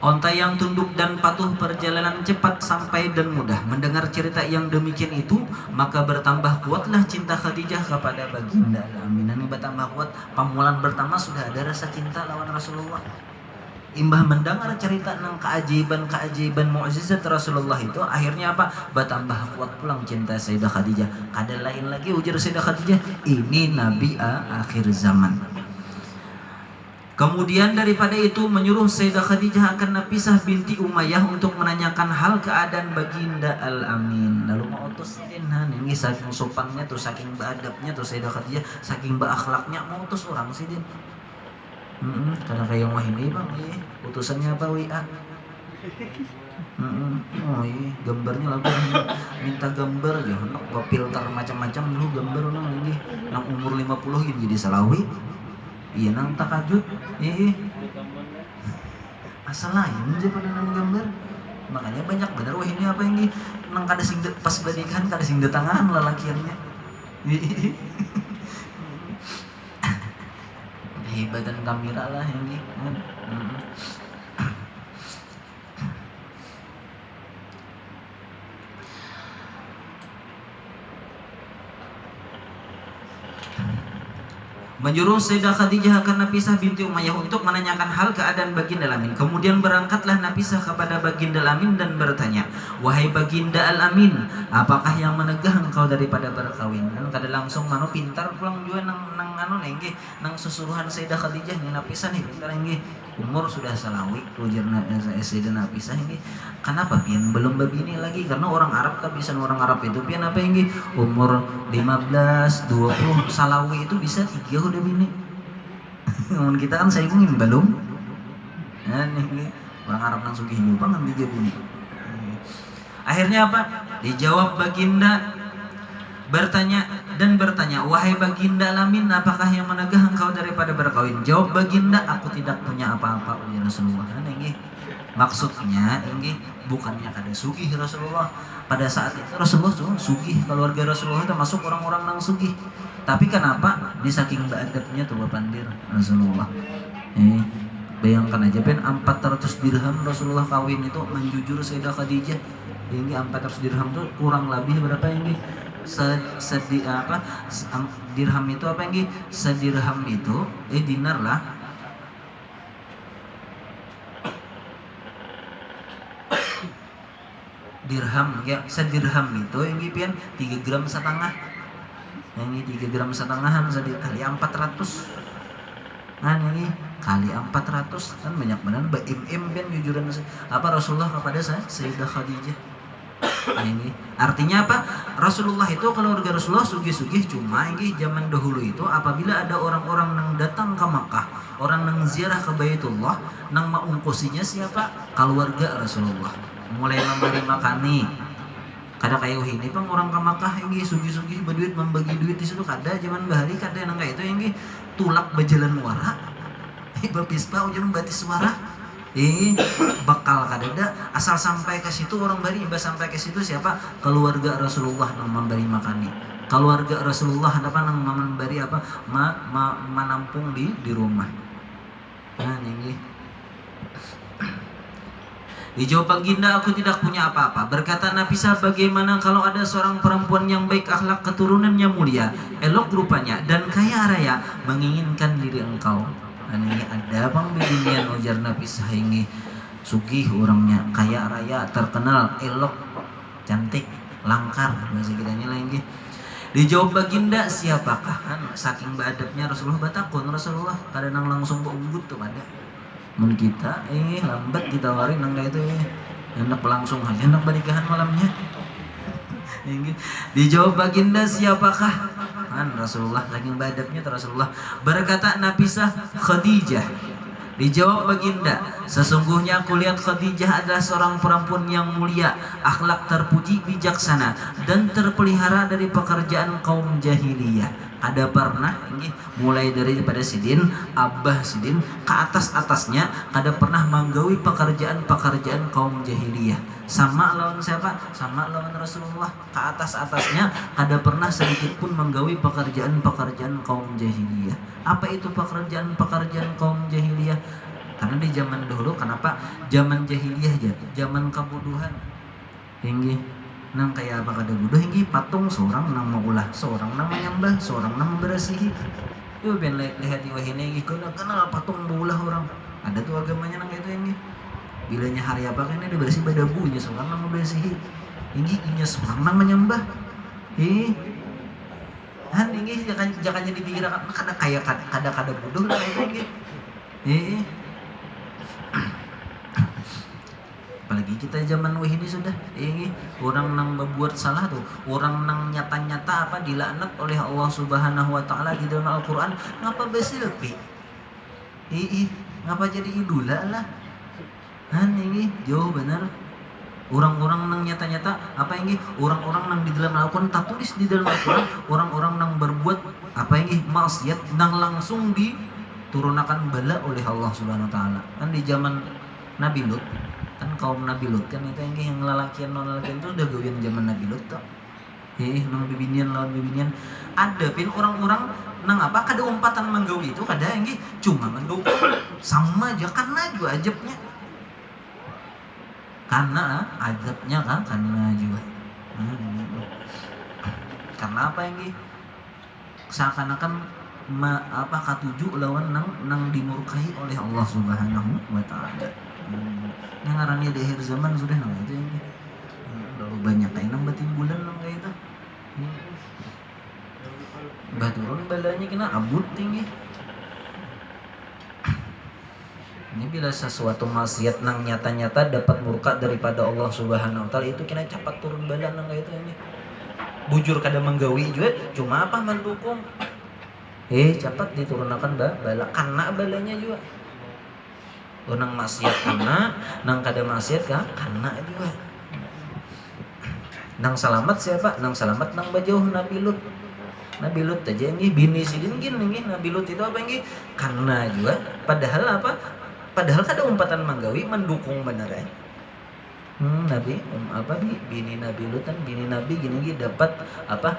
Onta yang tunduk dan patuh perjalanan cepat sampai dan mudah. Mendengar cerita yang demikian itu, maka bertambah kuatlah cinta Khadijah kepada baginda Al-Amin. Ini bertambah kuat. Pamulan pertama sudah ada rasa cinta lawan Rasulullah. Imbah mendengar cerita tentang keajaiban mukjizat Rasulullah itu, akhirnya apa? Bertambah kuat pulang cinta Sayyidah Khadijah. Kada lain lagi ujar Sayyidah Khadijah, ini Nabi akhir zaman. Kemudian daripada itu menyuruh Sayyidah Khadijah akan Nafisah binti Umayyah untuk menanyakan hal keadaan baginda Al-Amin. Lalu mau utus sidin, ini saking sopannya tuh, saking beadabnya tuh Sayyidah Khadijah, saking beakhlaknya mau utus orang sidin. Karena kayak wah ini bang, utusannya apa WA? Oh iya, gambarnya lagu minta gambar aja, nak filter macam-macam dulu gambar nang ini, nang umur 50 jadi salawi, iya nang takajud, asal lain aja pada nang gambar, makanya banyak bener wah ini apa ini, nang kada sing pas badikan kada sing tangan lalakiannya. Badan kamera lah ini. Menyuruh Sayyidah Khadijah akan Nafisah binti Umayyah untuk menanyakan hal keadaan baginda Al-Amin. Kemudian berangkatlah Nafisah kepada baginda Al-Amin dan bertanya, wahai baginda Al-Amin, apakah yang menegah engkau daripada berkawin? Kada langsung mano pintar pulang juga nang nengge nang susuruhan Sayyidah Khadijah ni Nafisah nih pintar nengge. Umur sudah salawi ujar Sayyidah Nafisah ini. Kenapa pian belum babini lagi? Karena orang Arab kebiasaan orang Arab itu pian apa yang umur 15, 20 salawi itu bisa 3 udah bini. Namun kita kan saya ingin belum. Nah, nih orang Arab nang sugih juga kan 3 bini. Akhirnya apa? Dijawab baginda bertanya, wahai baginda Al-Amin, apakah yang menegah engkau daripada berkawin? Jawab baginda, aku tidak punya apa-apa ya Rasulullah. Ini maksudnya ini bukannya kada sugih Rasulullah. Pada saat itu Rasulullah cuma sugih, keluarga Rasulullah termasuk orang-orang nang sugih. Tapi kenapa? Ini saking beadabnya tuh Bapandir Rasulullah. Bayangkan aja pen 400 dirham Rasulullah kawin itu menjujur Sayyidah Khadijah. Ini 400 dirham tuh kurang lebih berapa ini? Dirham itu apa yang sedirham itu dinar lah dirham ya, sedirham itu yang pian 3 gram setengah, yang ini 3 gram setengahan kali 400 kan, ini kali 400 kan banyak benar im pian jujuran apa Rasulullah kepada Sayyidah Khadijah. Ini artinya apa? Rasulullah itu keluarga Rasulullah sugih-sugih, cuma ini zaman dahulu itu apabila ada orang-orang yang datang ke Makkah, orang yang ziarah ke Baitullah, nang maungkusinya siapa? Keluarga Rasulullah. Mulai memberi makani. Kada kayak ini pang orang ke Makkah ini sugih-sugih berduit membagi duit di situ kada zaman bahari kada nang kayak itu yang tulak berjalan wara. Bapispa ujian batis suara. Bakal kadada asal sampai ke situ orang bari sampai ke situ siapa? Keluarga Rasulullah yang memberi makani. Keluarga Rasulullah apa nang memberi apa? Menampung di rumah. Nah, ini. Dijawab baginda, aku tidak punya apa-apa. Berkata Nafisah, bagaimana kalau ada seorang perempuan yang baik akhlak, keturunannya mulia, elok rupanya, dan kaya raya, menginginkan diri engkau. Dan ini ada bang beginian ujar Nafisah ini, sugih orangnya, kaya raya, terkenal, elok, cantik, langkar, bahasa kitanya lagi. Dijawab baginda, siapakah? Saking beadabnya Rasulullah batakun Rasulullah, kadang langsung beunggut tuh pada. Mun kita lambat ditawarin nang itu enak langsung aja enak bernikahan malamnya. Dijawab baginda, siapakah? Rasulullah saking badabnya Rasulullah berkata Nafisah, Khadijah. Dijawab baginda, sesungguhnya aku lihat Khadijah adalah seorang perempuan yang mulia, akhlak terpuji, bijaksana, dan terpelihara dari pekerjaan kaum jahiliyah. Ada pernah ini mulai daripada sidin, abah sidin ke atasnya ada pernah menggawi pekerjaan kaum jahiliyah. Sama lawan siapa? Sama lawan Rasulullah. Ke atasnya ada pernah sedikit pun menggawi pekerjaan kaum jahiliyah. Apa itu pekerjaan kaum jahiliyah? Karena di zaman dahulu kenapa zaman jahiliyah aja, zaman kabodohan. Hinggi nang kayak apa kada bodoh hinggi patung seorang nang maulah, seorang nang menyembah, seorang nang berasihi. Yo ben lihat wahine hinggi kenal patung maulah orang. Ada tuh agamanya nang itu hinggi. Bilanya hari apa kan dia bersih badabunya seorang nang berasihi. Hinggi inya seorang nang menyembah. Han hinggi jangan jadi dipikirkan kada kayak kada bodoh lah hinggi. Apalagi kita zaman ini sudah ini orang nang membuat salah tuh, orang nang nyata-nyata apa dilaknat oleh Allah Subhanahu wa taala di dalam Al-Qur'an, ngapa berselfie? Ngapa jadi idola lah? Han ini jauh benar. Orang-orang nang nyata-nyata apa ini? Orang-orang nang di dalam Al-Qur'an tak tulis di dalam Al-Qur'an, orang-orang nang berbuat apa ini? Maksiat nang langsung diturunkan bala oleh Allah Subhanahu wa taala. Kan di zaman Nabi Lut kan kaum Nabi Lut kan itu yang lalakian non lalakian itu udah gawian zaman Nabi Lut tuh. Nang bibinian lawan bibinian ada pin orang-orang nang apa kada umpatan menggawi itu kada yang cuma mendukung sama aja karena juga ajabnya. Karena ajabnya kan karena juga. Karena apa yang seakan-akan apa katuju lawan nang dimurkai oleh Allah Subhanahu wa taala. Yang ngarannya di akhir zaman sudah nang itu ini. Lalu banyak kayak nang batimbulan nang kayak itu. Baturun balanya kena abut tinggi. Ini bila sesuatu maksiat nang nyata-nyata dapat murka daripada Allah Subhanahu wa taala itu kena cepat turun bala nang kayak itu ini. Bujur kada menggawi juga cuma apa mendukung. Cepat diturunkan bala karena balanya juga. Nang maksiat karena nang kada maksiat karena juga. Nang selamat siapa? Nang selamat nang bajauh Nabi Lut. Nabi Lut aja ini bini sidin gini Nabi Lut itu apa ini? Karena juga padahal apa? Padahal kada umpatan manggawi mendukung bener ya. Nabi apa bini Nabi Lut kan bini Nabi gini dapat apa?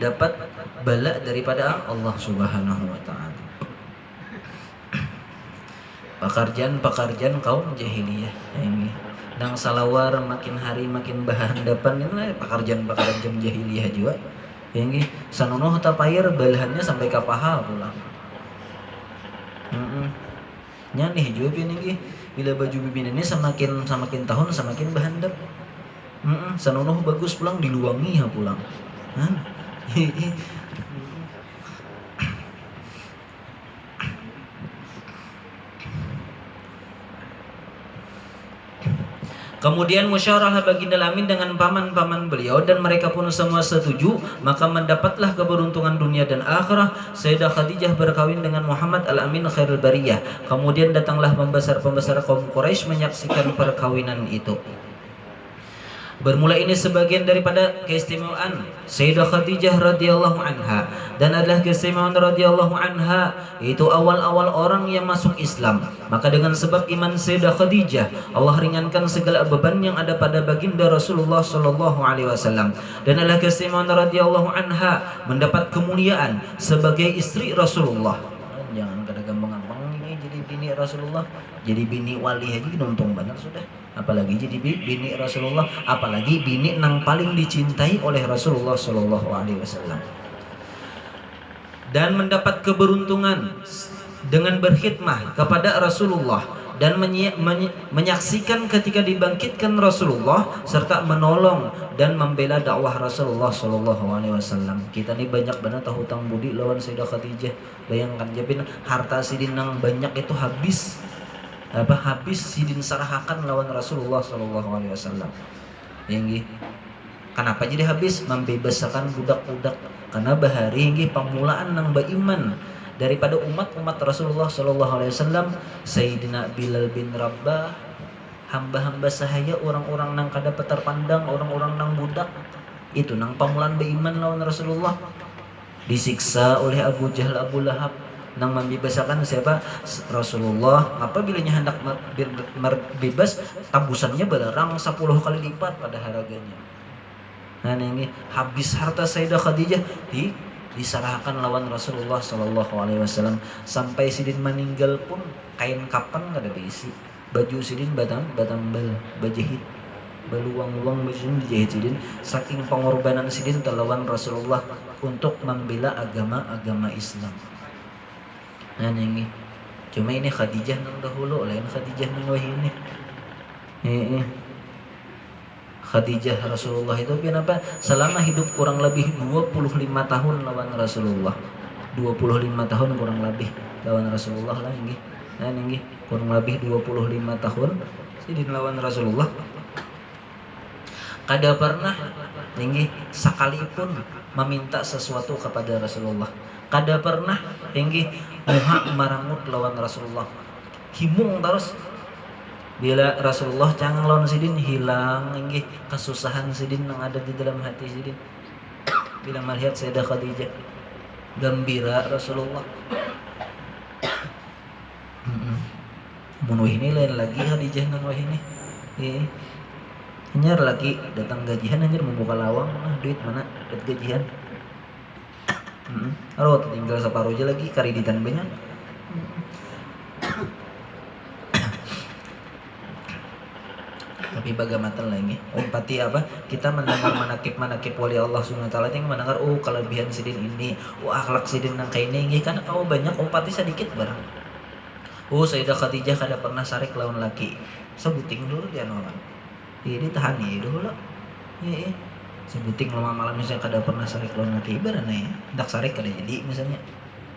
Dapat bala daripada Allah Subhanahu wa taala. Pekerjaan kaum jahiliyah ini nang salawar makin hari makin bahan depan ini pekerjaan jahiliyah juga ini sanonoh tapair balahannya sampai ke paha pulang nih juga ini bila baju bibin ini semakin tahun semakin bahan dep sanonoh bagus pulang diluangi pulang Kemudian musyawarah baginda Amin dengan paman-paman beliau dan mereka pun semua setuju, maka mendapatlah keberuntungan dunia dan akhirah. Sayyidah Khadijah berkawin dengan Muhammad Al-Amin Khairul Bariyah. Kemudian datanglah pembesar-pembesar kaum Quraisy menyaksikan perkawinan itu. Bermula ini sebagian daripada keistimewaan Sayyidah Khadijah radhiyallahu anha dan adalah keistimewaan radhiyallahu anha itu awal-awal orang yang masuk Islam. Maka dengan sebab iman Sayyidah Khadijah Allah ringankan segala beban yang ada pada baginda Rasulullah sallallahu alaihi wasallam dan adalah keistimewaan radhiyallahu anha mendapat kemuliaan sebagai istri Rasulullah. Jangan kada gampang-gampang ini jadi bini Rasulullah, jadi bini wali aja untung banget sudah. Apalagi jadi bini Rasulullah, apalagi bini nang paling dicintai oleh Rasulullah Shallallahu Alaihi Wasallam. Dan mendapat keberuntungan dengan berkhidmah kepada Rasulullah dan menyaksikan ketika dibangkitkan Rasulullah serta menolong dan membela dakwah Rasulullah Shallallahu Alaihi Wasallam. Kita nih banyak banget hutang budi lawan Sayyidah Khadijah. Bayangkan jabin harta sidin nang banyak itu habis sidin sarahakan lawan Rasulullah Shallallahu Alaihi Wasallam. Yang kenapa jadi habis? Membebaskan budak-budak karena bahari ini pamulaan nang beriman daripada umat Rasulullah Shallallahu Alaihi Wasallam. Sayyidina Bilal bin Rabah, hamba-hamba sahaya orang-orang nang kada terpandang, orang-orang nang budak itu nang pamulaan beriman lawan Rasulullah, disiksa oleh Abu Jahal, Abu Lahab. Nang membebaskan siapa? Rasulullah. Apabila hendak bebas, tabusannya belerang 10 kali lipat pada harganya. Nah ini habis harta Sayyidah Khadijah diserahkan lawan Rasulullah Shallallahu Alaihi Wasallam. Sampai sidin meninggal pun kain kapan kada diisi, baju sidin batang bal bajahit beluang-luang baju dijahit sidin, saking pengorbanan sidin terlawan Rasulullah untuk membela agama Islam. Nah ini cuma ini Khadijah nang dahulu, lain Khadijah nang wahini. Khadijah Rasulullah itu kenapa selama hidup kurang lebih 25 tahun lawan Rasulullah, 25 tahun kurang lebih lawan Rasulullah lah ini. Nah ini kurang lebih 25 tahun sidin lawan Rasulullah. Kada pernah ini sekalipun meminta sesuatu kepada Rasulullah. Kada pernah ini muha marangut lawan Rasulullah. Himung terus bila Rasulullah jangan lawan sidin hilang ini kesusahan sidin yang ada di dalam hati sidin. Bila melihat Sayyidah Khadijah gembira Rasulullah. Mun ini lain lagi Khadijah nang wahini. Anjir lagi datang gajian anjir membuka lawang, duit mana duit gajian. Aduh tinggal separuh aja lagi kreditan banyak. Tapi bagaimana lagi empati apa kita mendengar manakib wali Allah Subhanahu wa taala yang mendengar kelebihan sidin ini, akhlak sidin nang kayak ini kan kau banyak empati sedikit barang. Sayyidah Khadijah kada pernah sarik lawan laki. Sebuting dulu dia nolak. Ini tahan ya dulu. Sebuting lama malam misalnya kada pernah sarik lawan laki ibaratnya ya. Dak sarik kada jadi misalnya.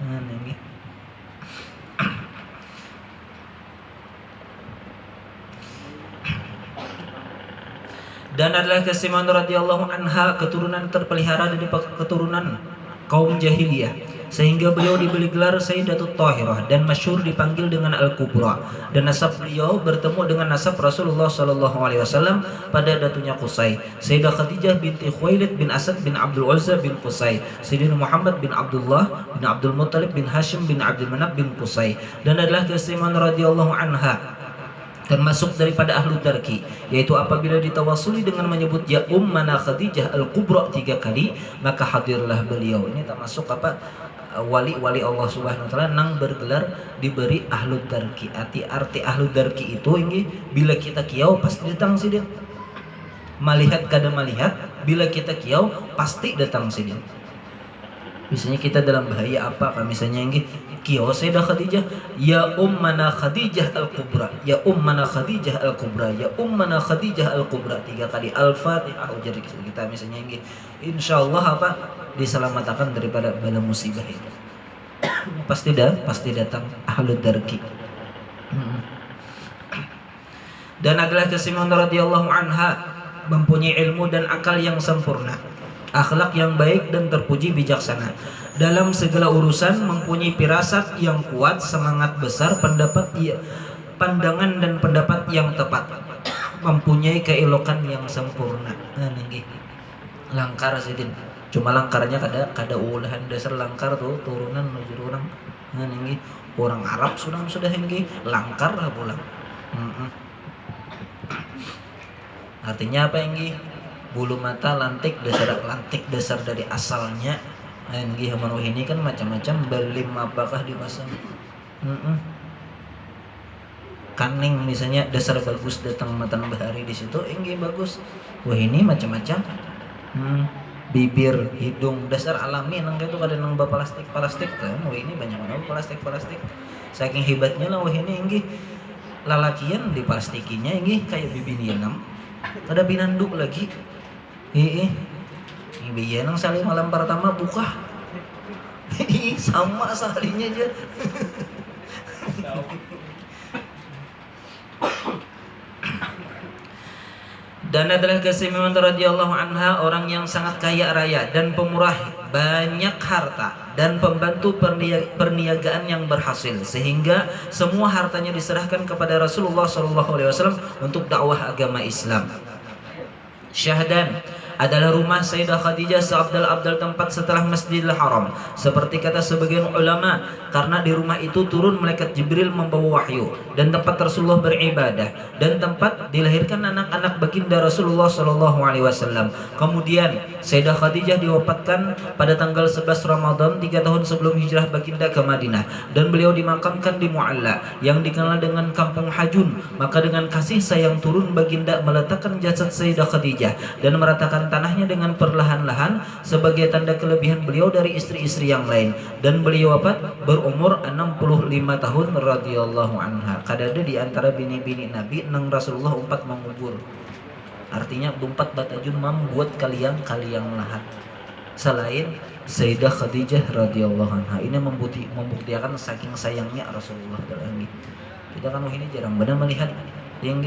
Nah ini. Dan adalah kesimpulan radhiyallahu anha keturunan terpelihara dari keturunan kaum jahiliyah, sehingga beliau diberi gelar Sayyidatut Thahirah dan masyhur dipanggil dengan Al-Kubra. Dan nasab beliau bertemu dengan nasab Rasulullah Shallallahu Alaihi Wasallam pada datunya Qusay. Sayyidah Khadijah binti Khuwailid bin Asad bin Abdul Uzza bin Qusay, Sayyidina Muhammad bin Abdullah bin Abdul Muttalib bin Hashim bin Abdul Manaf bin Qusay. Dan adalah kesimpulan radhiyallahu anha termasuk daripada ahlu darki, yaitu apabila ditawasuli dengan menyebut ya ummana Khadijah al-Kubra 3 kali, maka hadirlah beliau. Ini termasuk apa wali-wali Allah Subhanahu wa taala nang bergelar diberi ahlu darki. Arti ahlu darki itu ini bila kita kiau pasti datang sidin. Melihat kada melihat, bila kita kiau pasti datang sidin. Misalnya kita dalam bahaya apa kan, misalnya ini kiau Sayyidah Khadijah, ya ummana Khadijah al-Kubra, ya ummana Khadijah al-Kubra, ya ummana Khadijah al-Kubra 3 kali Al-Fatihah jadi kita misalnya ini insyaallah apa diselamatkan daripada bala musibah itu. pasti datang ahlu darki. Dan adalah kesimpulan radhiyallahu anha mempunyai ilmu dan akal yang sempurna, akhlak yang baik dan terpuji bijaksana. Dalam segala urusan mempunyai firasat yang kuat, semangat besar, pandangan dan pendapat yang tepat, mempunyai keelokan yang sempurna. Nah ini langkar sidin. Cuma langkarnya kada ulahan dasar langkar tuh turunan menuju orang. Nah ini orang Arab sudah ini langkar lah pulang. Artinya apa ini? Bulu mata lantik dasar dari asalnya. Ini hamanu ini kan macam-macam belim apakah dipasang. Kaning misalnya dasar bagus datang matan bahari di situ ini bagus. Wah ini macam-macam. Bibir, hidung dasar alami nang itu kada nang plastik tuh. Wah ini banyak banget plastik. Saking hebatnya lah wah ini lalakian diplastikinya ini kayak bibi nienam. Ada binanduk lagi. Biaya nang saling malam pertama buka. Sama salinya aja. Dan adalah kesimpulan radhiyallahu anha orang yang sangat kaya raya dan pemurah, banyak harta dan pembantu perniagaan yang berhasil, sehingga semua hartanya diserahkan kepada Rasulullah SAW untuk dakwah agama Islam. Syahdan adalah rumah Sayyidah Khadijah seabdal-abdal tempat setelah Masjidil Haram, seperti kata sebagian ulama, karena di rumah itu turun malaikat Jibril membawa wahyu, dan tempat Rasulullah beribadah, dan tempat dilahirkan anak-anak baginda Rasulullah Shallallahu Alaihi Wasallam. Kemudian Sayyidah Khadijah diwafatkan pada tanggal 11 Ramadan 3 tahun sebelum hijrah baginda ke Madinah, dan beliau dimakamkan di Mu'alla yang dikenal dengan Kampung Hajun. Maka dengan kasih sayang turun baginda meletakkan jasad Sayyidah Khadijah dan meratakan tanahnya dengan perlahan-lahan sebagai tanda kelebihan beliau dari istri-istri yang lain, dan beliau wafat berumur 65 tahun radhiyallahu anha. Kadada di antara bini-bini Nabi nang Rasulullah umpat mengubur, artinya bumpat batajun membuat kaliang lahat selain Sayyidah Khadijah radhiyallahu anha. Ini membuktikan saking sayangnya Rasulullah dalam ini. Kita kan ini jarang benar melihat yang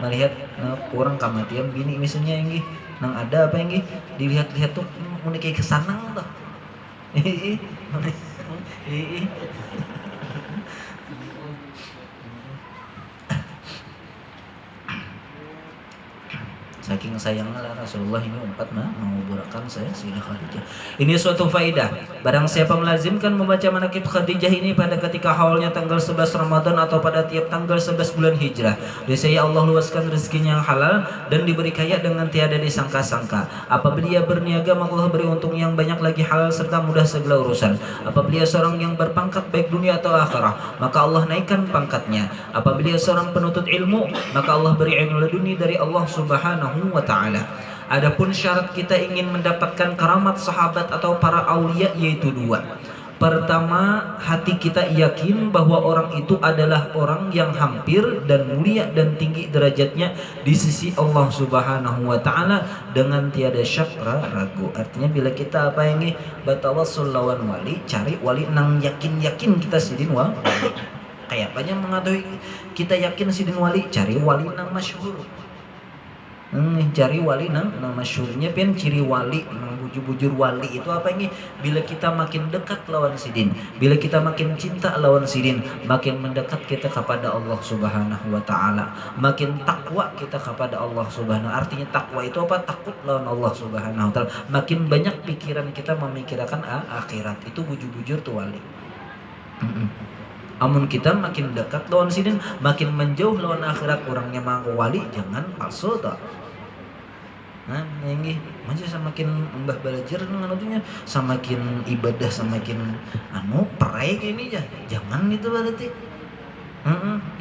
melihat kurang kematian bini misalnya yang nang ada apa yang dilihat-lihat tuh unik kayak kesanang tuh. Saking sayangnya Rasulullah ini umpat menguburkan saya Sayyidah Khadijah. Ini suatu faidah. Barang siapa melazimkan membaca manaqib Khadijah ini pada ketika haulnya tanggal 11 Ramadan atau pada tiap tanggal 11 bulan Hijrah, niscaya Allah luaskan rezekinya yang halal dan diberi kaya dengan tiada disangka-sangka. Apabila ia berniaga, maka Allah beri untung yang banyak lagi halal serta mudah segala urusan. Apabila ia seorang yang berpangkat baik dunia atau akhirah, maka Allah naikkan pangkatnya. Apabila ia seorang penuntut ilmu, maka Allah beri ilmu laduni dari Allah Subhanahu wa ta'ala. Adapun syarat kita ingin mendapatkan karamat sahabat atau para aulia yaitu dua. Pertama, hati kita yakin bahwa orang itu adalah orang yang hampir dan mulia dan tinggi derajatnya di sisi Allah Subhanahu wa ta'ala dengan tiada syak ragu. Artinya bila kita apa yang batawassul lawan wali, cari wali nang yakin-yakin kita sidin wali. Kayak banyak mengetahui kita yakin sidin wali, cari wali nang masyhur. Cari wali nang masyhurnya pian ciri wali nang bujur-bujur wali itu apa ini? Bila kita makin dekat lawan sidin, bila kita makin cinta lawan sidin, makin mendekat kita kepada Allah Subhanahu wa ta'ala, makin takwa kita kepada Allah Subhanahu. Artinya takwa itu apa? Takut lawan Allah Subhanahu wa ta'ala. Makin banyak pikiran kita memikirkan akhirat, itu bujur-bujur tuh wali. Amun kita makin dekat lawan sidin, makin menjauh lawan akhirat, orangnya mang wali jangan palsu toh. Nah, ini macam semakin mbah belajar dengan semakin ibadah semakin perai kayak ini jangan itu berarti.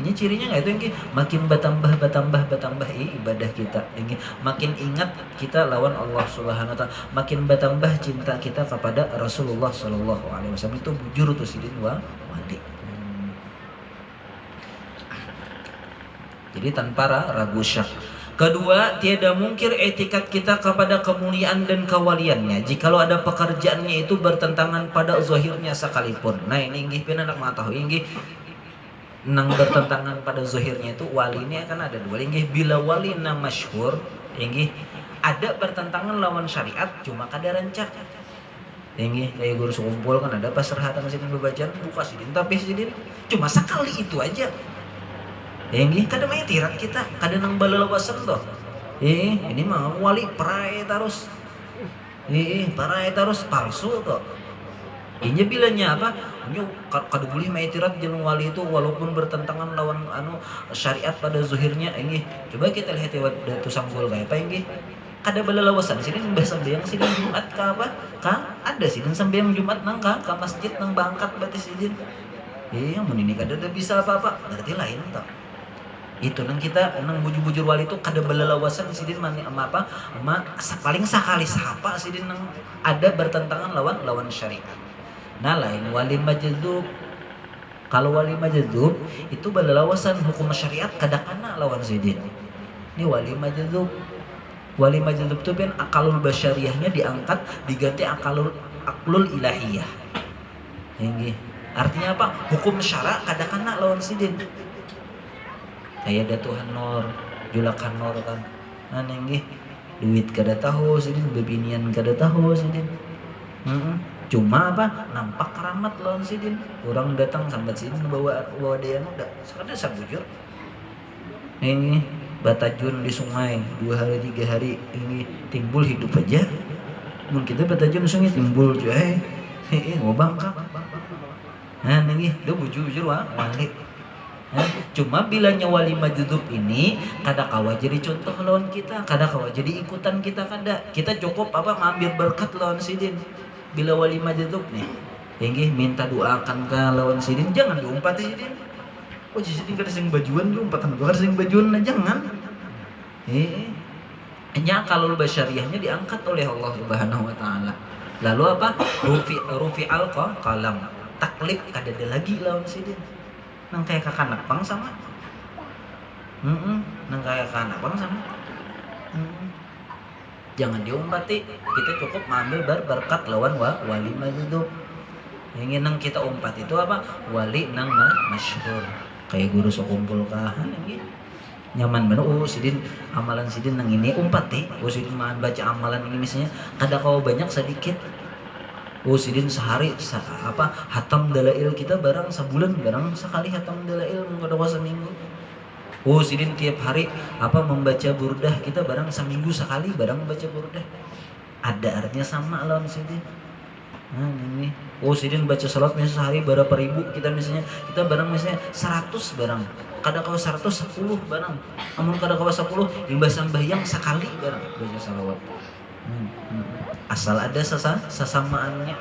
Ini cirinya nggak itu yang makin bertambah ibadah kita, ini makin ingat kita lawan Allah Subhanahu wa ta'ala, makin bertambah cinta kita kepada Rasulullah Shallallahu Alaihi Wasallam. Itu bujur tuh sidin wali. Jadi tanpa ragu syak. Kedua, tiada mungkir etikat kita kepada kemuliaan dan kewaliannya jikalau ada pekerjaannya itu bertentangan pada zahirnya sekalipun. Nah ini inggih pina nak mengetahui inggih nang bertentangan pada zahirnya itu wali ini akan ada dua. Inggih bila wali nang masyhur inggih ada bertentangan lawan syariat cuma kada rancak. Inggih kayak guru sekumpul kan ada pasrahatan sidin bebacan buka sidin tapi sidin cuma sekali itu aja. Ini kada main tirat kita, kada nang balalawasan toh. Ini mah wali perai terus. Perai terus palsu toh. Ini bilanya apa? Ini kada boleh main tirat jeung wali itu walaupun bertentangan lawan syariat pada zahirnya. Ini coba kita lihat datu sanggul kayak apa ini? Kada balalawasan sini mbah sambayang sidin Jumat ka apa? Ada sidin sambayang Jumat nang ka masjid nang bangkat batis sidin. Mun ini kada bisa apa-apa, berarti lain toh. Itu nang kita nang bujur-bujur wali itu kada balalawasan sidin apa paling sekali sapa sidin nang ada bertentangan lawan syariat. Nah lain wali majdzub. Kalau wali majdzub itu balalawasan hukum syariat kada kana lawan sidin. Ini wali majdzub. Wali majdzub itu kan akalul basyariyahnya diangkat diganti aklul ilahiyah. Ini artinya apa? Hukum syara kada kana lawan sidin. Kayak ada Tuhan Nur, julakan Nur kan. Nggih, duit kada tahu sidin, bebinian kada tahu sidin. Cuma apa? Nampak keramat lawan sidin. Orang datang sambat sidin bawa dia udah. Kada sabujur. Nggih, batajun di sungai 2 hari 3 hari ini timbul hidup aja. Mun kita batajun di sungai timbul juga ngobang kak. Nah nih dia bujur wali. Cuma bilanya wali majdub ini kada kawa jadi contoh lawan kita, kada kawa jadi ikutan kita, kada. Kita cukup mengambil berkat lawan sidin. Bila wali majdub nih, tinggi minta doakan ke lawan sidin, jangan diumpat sidin. Oh sidin kada sing bajuan diumpatan, kada sing bajuan jangan. Hanya kalau basyariahnya diangkat oleh Allah Subhanahu wa taala. Lalu rufi al-qalam. Taklif kada ada lagi lawan sidin. Nang kayak kakanak pang sama. Nang kayak kakanak pang sama. Jangan diumpati, kita cukup mengambil berkat lawan wali majdub. Yang nang kita umpat itu wali nang masyhur. Kayak guru sekumpul kahan yang nyaman bener. Sidin amalan sidin nang ini umpati. Sidin mahan baca amalan ini misalnya kada kau banyak sedikit. Sidin sehari hatam dalail kita barang sebulan barang sekali hatam dalail kada seminggu. Sidin tiap hari membaca burdah kita barang seminggu sekali barang membaca burdah. Ada artinya sama lawan sidin. Nah ini sidin baca salat misalnya sehari berapa ribu kita misalnya kita barang misalnya 100 barang kada kau 110 barang namun kada kau 10 imbas sembahyang sekali barang baca salawat. Asal ada sesamaannya.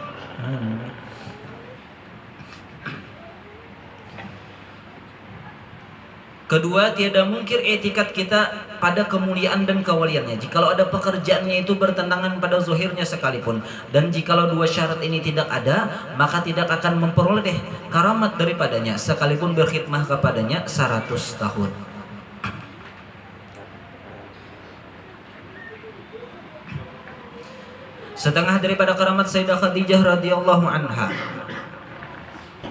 Kedua, tiada mungkir etikat kita pada kemuliaan dan kewaliannya jikalau ada pekerjaannya itu bertentangan pada zahirnya sekalipun, dan jikalau dua syarat ini tidak ada maka tidak akan memperoleh karamat daripadanya sekalipun berkhidmah kepadanya 100 tahun. Setengah daripada karamat Sayyidah Khadijah radhiyallahu anha.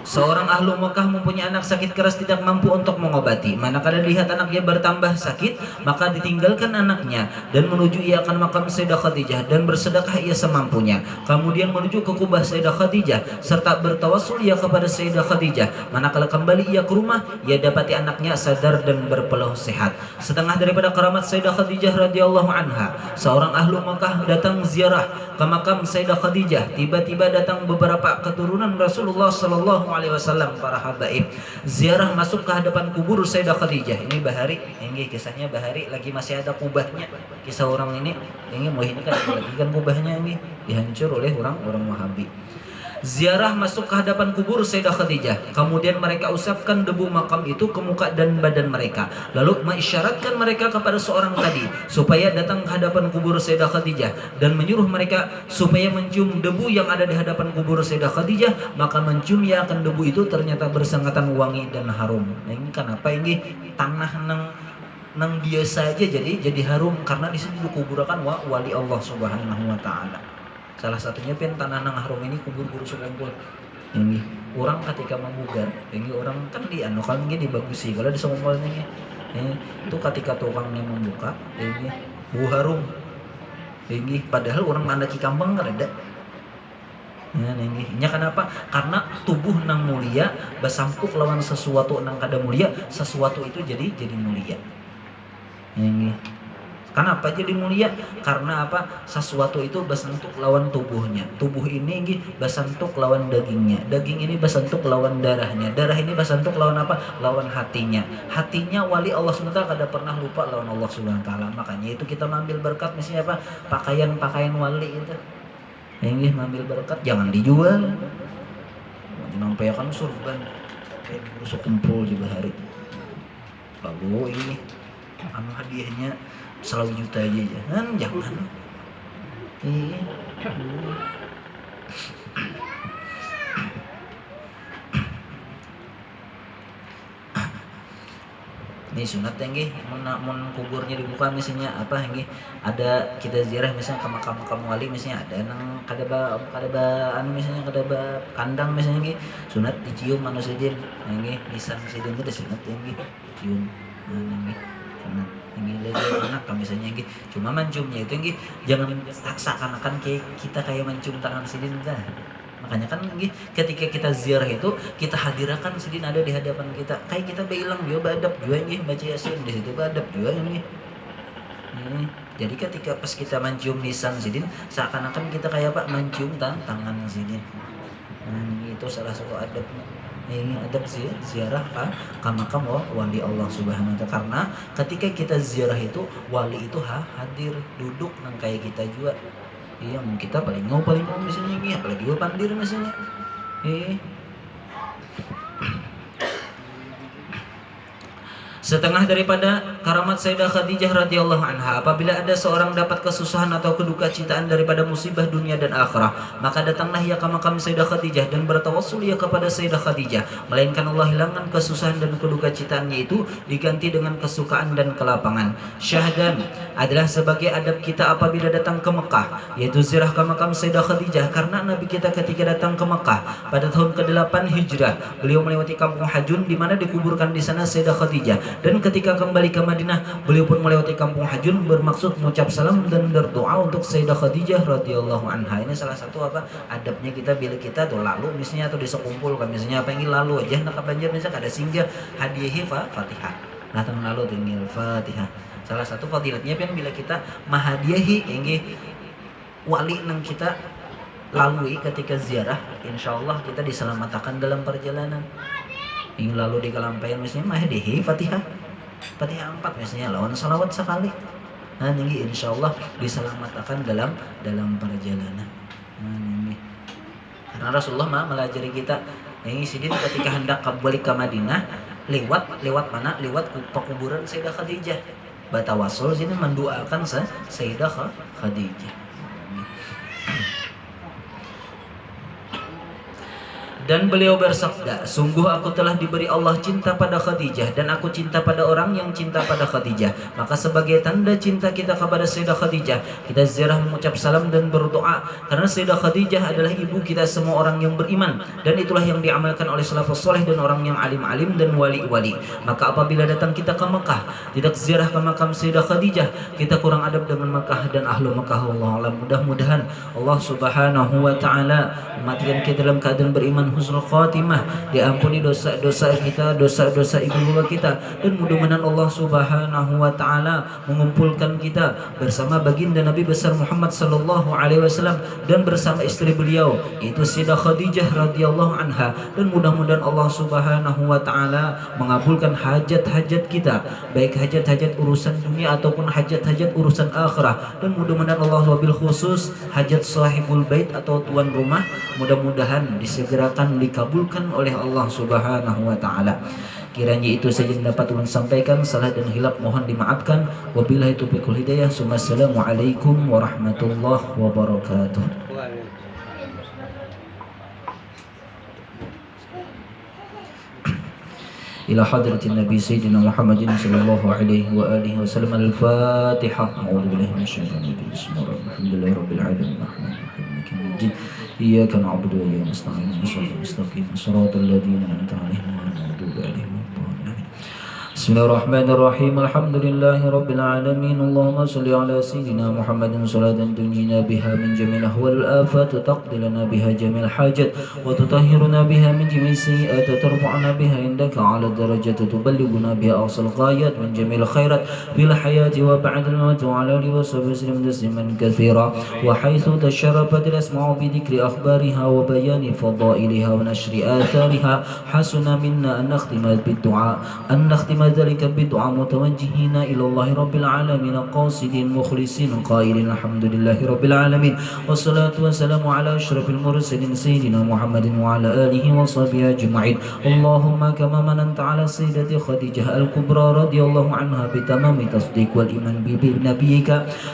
Seorang ahlu Mekah mempunyai anak sakit keras tidak mampu untuk mengobati. Manakala lihat anaknya bertambah sakit, maka ditinggalkan anaknya dan menuju ia akan makam Sayyidah Khadijah dan bersedekah ia semampunya. Kemudian menuju ke kubah Sayyidah Khadijah serta bertawassul ia kepada Sayyidah Khadijah. Manakala kembali ia ke rumah, ia dapati anaknya sadar dan berpeluh sehat. Setengah daripada karamat Sayyidah Khadijah radhiyallahu anha. Seorang ahlu Mekah datang ziarah ke makam Sayyidah Khadijah. Tiba-tiba datang beberapa keturunan Rasulullah sallallahu alaihi wasallam, para habaib, ziarah masuk ke hadapan kubur Sayyidah Khadijah. Ini Bahari, ini kisahnya Bahari lagi masih ada kubahnya. Kisah orang ini mau ini kan lagi kan kubahnya ini dihancur oleh orang Wahabi. Ziarah masuk ke hadapan kubur Sayyidah Khadijah. Kemudian mereka usapkan debu makam itu ke muka dan badan mereka. Lalu mengisyaratkan mereka kepada seorang tadi supaya datang ke hadapan kubur Sayyidah Khadijah dan menyuruh mereka supaya mencium debu yang ada di hadapan kubur Sayyidah Khadijah. Maka mencium ya akan debu itu ternyata bersangatan wangi dan harum. Nah ini kenapa ini tanah nang biasa aja jadi harum karena di sini dikuburkan wali Allah Subhanahu wa taala. Salah satunya tanah nang harum ini kubur guru sekumpul. Ini orang ketika membugar, ini orang kan kan ini dibagusi kalau di sekumpulnya ini. Itu ketika tukangnya membuka, ini bau harum. Ini padahal orang mana ki kampung kan ada. Ini kenapa? Karena tubuh nang mulia basampuk lawan sesuatu nang kada mulia, sesuatu itu jadi mulia. Ini kenapa jadi mulia? Karena sesuatu itu basentuk lawan tubuhnya. Tubuh ini basentuk lawan dagingnya. Daging ini basentuk lawan darahnya. Darah ini basentuk lawan lawan hatinya. Hatinya wali Allah SWT kada pernah lupa lawan Allah SWT. Makanya itu kita mengambil berkat misalnya pakaian wali itu. Yang mengambil berkat jangan dijual. Dinampayakan surban. Rusuk kumpul juga hari. Bagus ini. Hadiahnya 100 juta aja jangan. Ini sunat ya nggih, mun kuburnya dibuka misalnya ada kita ziarah misalnya ke makam wali misalnya ada nang kada misalnya kada kandang misalnya nggih, sunat dicium manusia sidin nggih, lisan sidin itu sunat ya nggih, cium nggih. Sunat nggih lagi anak misalnya nggih. Cuma menciumnya itu nggih jangan seakan-akan kita kayak mencium tangan sidin dah. Makanya kan ketika kita ziarah itu kita hadirkan sidin ada di hadapan kita. Kayak kita bilang juga badap juga nggih baca Yasin di situ badap juga nggih. Jadi ketika pas kita mencium lisan sidin seakan-akan kita kayak Pak mencium tangan sidin. Itu salah satu adabnya. Ini adab ziarah ke makam wali Allah Subhanahu wa taala. Karena ketika kita ziarah itu wali itu hadir duduk nang kayak kita juga. Iya, kita paling mau di sini nih, apalagi gua pandir di sini. Setengah daripada karamat Sayyidah Khadijah radhiyallahu anha, apabila ada seorang dapat kesusahan atau kedukacitaan daripada musibah dunia dan akhirah, maka datanglah ia ke makam Sayyidah Khadijah dan bertawassul ia kepada Sayyidah Khadijah, melainkan Allah hilangkan kesusahan dan kedukacitaannya itu, diganti dengan kesukaan dan kelapangan. Syahdan adalah sebagai adab kita apabila datang ke Mekah, yaitu ziarah ke makam Sayyidah Khadijah, karena Nabi kita ketika datang ke Mekah pada tahun ke-8 Hijrah, beliau melewati kampung Hajun di mana dikuburkan di sana Sayyidah Khadijah. Dan ketika kembali ke Madinah, beliau pun melewati kampung Hajun bermaksud mengucap salam dan berdoa untuk Sayyidah Khadijah radhiyallahu anha. Ini salah satu adabnya kita bila kita tuh lalu misalnya atau disekumpul kan misalnya apa yang lalu aja nak banjir misalnya ada singgah hadiah Fatihah. Datang lalu tinggal Fatihah. Salah satu fadilatnya kan bila kita mahadiahi inggih wali nang kita lalui ketika ziarah, insyaallah kita diselamatkan dalam perjalanan. Ini lalu di kalampaian misalnya mahdihi Fatihah 4 misalnya lawan salawat sekali. Nah ini insyaallah diselamatkan dalam perjalanan. Nah ini karena Rasulullah melajari kita ini sidin ketika hendak kembali ke Madinah lewat mana? Lewat pekuburan Sayyidah Khadijah. Batawasul sini mendoakan Sayyidah Khadijah. Dan beliau bersabda, sungguh aku telah diberi Allah cinta pada Khadijah dan aku cinta pada orang yang cinta pada Khadijah. Maka sebagai tanda cinta kita kepada Sayyidah Khadijah, kita ziarah mengucap salam dan berdoa. Karena Sayyidah Khadijah adalah ibu kita semua orang yang beriman, dan itulah yang diamalkan oleh salafus soleh dan orang yang alim-alim dan wali-wali. Maka apabila datang kita ke Mekah, tidak ziarah ke makam Sayyidah Khadijah, kita kurang adab dengan Mekah dan ahlu Mekah. Allah alam. Mudah-mudahan Allah Subhanahu wa taala mematikan kita dalam keadaan beriman, husnul khatimah, diampuni dosa-dosa kita, dosa-dosa ibu bapa kita, dan mudah-mudahan Allah Subhanahu wa taala mengumpulkan kita bersama baginda Nabi besar Muhammad sallallahu alaihi wasallam dan bersama istri beliau yaitu Sayyidah Khadijah radhiyallahu anha, dan mudah-mudahan Allah Subhanahu wa taala mengabulkan hajat-hajat kita, baik hajat-hajat urusan dunia ataupun hajat-hajat urusan akhirah, dan mudah-mudahan Allah wabil khusus hajat sahibul bait atau tuan rumah mudah-mudahan disegerakan dikabulkan oleh Allah Subhanahu wa taala. Kiranya itu saja yang dapat ulun sampaikan, salah dan hilaf mohon dimaafkan. Wabillahi taufiq wal hidayah. Assalamualaikum warahmatullahi wabarakatuh. إلى حضرة النبي سيدنا محمد صلى الله عليه وآله وسلم. الفاتحة. أعوذ بالله من الشيطان الرجيم. بسم الله الرحمن الرحيم. الحمد لله رب العالمين الرحمن الرحيم مالك يوم الدين. إياك نعبد وإياك نستعين اهدنا المستقيم صراط الذين أنعمت عليهم غير المغضوب عليهم ولا الضالين. بسم الله الرحمن الرحيم. الحمد لله رب العالمين. اللهم صل على سيدنا محمد صلاة تنجينا بها من جميع الأهوال والآفات، تقضي لنا بها جميع الحاجات، وتطهرنا بها من جميع السيئات، ترفعنا بها عندك على الدرجات، تبلغنا بها أقصى الغايات من جميع الخيرات في الحياة وبعد الموت، وعلى آله وصحبه وسلم تسليما كثيرا. وحيث تشرفت الأسماع بذكر أخبارها وبيان فضائلها ونشر آثارها، حسن منا أن نختم ذلك بالدعاء متوجهين إلى الله رب العالمين قاصدين مخلصين قائلين الحمد لله رب العالمين، والصلاة والسلام على أشرف المرسلين سيدنا محمد وعلى آله وصحبه أجمعين. اللهم كما مننت على سيدة خديجة الكبرى رضي الله عنها بتمام تصديق والإيمان بنبيك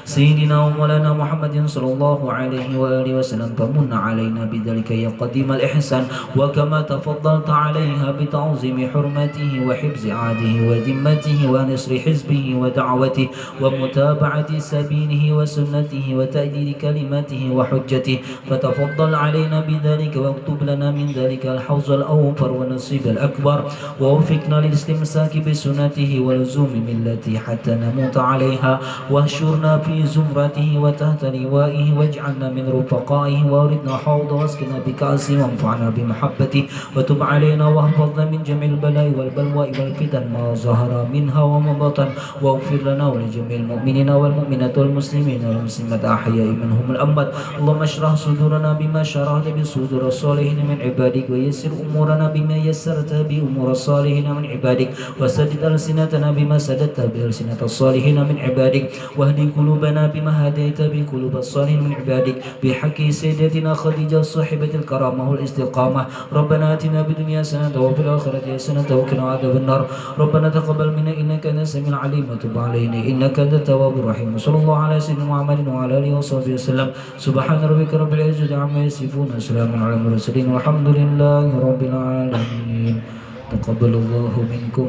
سيدنا ومولانا محمد صلى الله عليه وآله وسلم، فمن علينا بذلك يا قديم الإحسان، وكما تفضلت عليها بتعظيم حرمته وحفظ عهده وذمته ونصر حزبه ودعوته ومتابعة سبيله وسنته وتأديد كلمته وحجته فتفضل علينا بذلك واكتب لنا من ذلك الحوض الأوفر والنصيب الأكبر ووفقنا للاستمساك بسنته ولزوم ملته حتى نموت عليها واحشرنا في زمرته وتحت لوائه واجعلنا من رفقائه واردنا حوض واسقنا بكأسه وانفعنا بمحبته وتب علينا واحفظنا من جميع البلاء والبلوى والفتن ما ظهر منها وما بطن واغفر لنا ولجميع المؤمنين والمؤمنات والمسلمين والمسلمات أحياء منهم الأموات اللهم اشرح صدورنا بما شرحت بصدور الصالحين من عبادك ويسر أمورنا بما يسرت بأمور الصالحين من عبادك وسدد ألسنتنا بما سددت بألسنة الصالحين من عبادك واهدي قلوبنا بما هديت بقلوب الصالحين من عبادك بحق سيدتنا خديجة صاحبة الكرامة والاستقامة ربنا آتنا بالدنيا حسنة وفي الآخرة حسنة وقنا عذاب النار ربنا تقبل منا إنك أنت السميع العليم وتب علينا إنك أنت التواب الرحيم صلى الله على سيدنا محمد وعلى آله وصحبه وسلم سبحان ربك رب العزة عما يصفون وسلام على المرسلين والحمد لله رب العالمين تقبل الله منكم.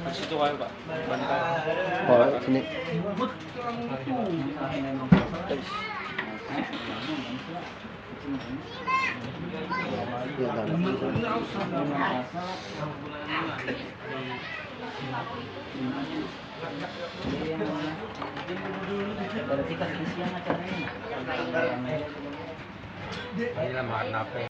Situ kayo Pak. Bantal. Oh, sini. Berarti kan isian acaranya. Ini lah makan apa?